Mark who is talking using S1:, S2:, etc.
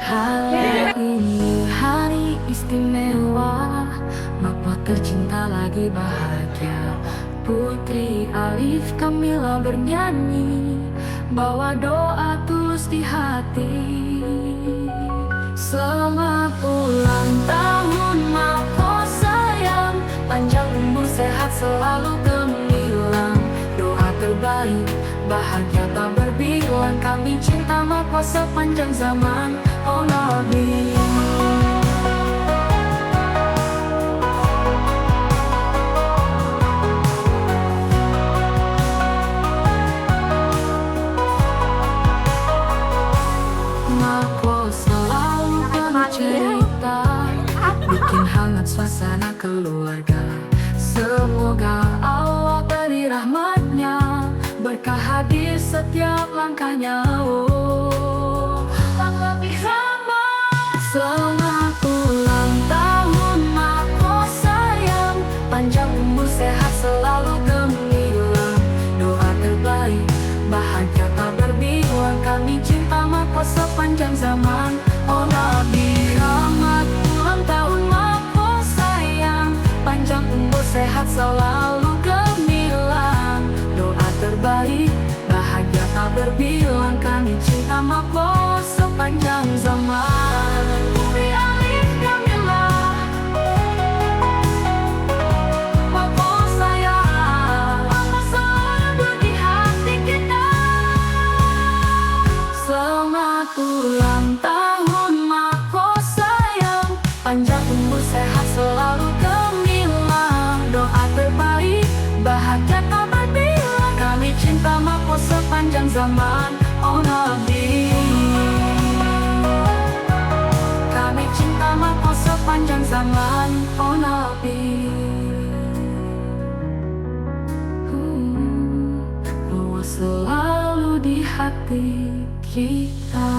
S1: Hari ini hari istimewa, Bapak tercinta lagi bahagia. Putri Alif Kamila bernyanyi, bawa doa tulus di hati. Selamat ulang tahun Mako sayang, panjang umur sehat selalu gemilang. Doa terbaik, bahagia tak berbilang. Kami cinta Mako sepanjang zaman, oh Nabi. Mako selalu penuh cerita, bikin hangat suasana keluarga. Semoga Allah beri rahmatnya, berkah di setiap langkahnya. Oh, lebih sama. Selamat ulang tahun Mako sayang, panjang umur sehat selalu gemilang. Doa terbaik, bahagia tak berbilang. Kami cinta Mako sepanjang zaman, oh Nabi. Selamat ulang tahun Mako sayang, panjang umur sehat selalu gemilang. Doa terbaik, bahagia tak berbilang. Kami cinta Mako sepanjang zaman. Putri Alif Kamila, Mako sayang, Mako selalu di hati kita. Selamat ulang tahun Mako sayang, panjang umur sehat selalu gemilang. Doa terbaik, bahagia tak berbilang. Kami cinta Mako sepanjang zaman, oh Nabi. Kami cinta Mako sepanjang zaman, oh Nabi. Bahwa selalu di hati kita.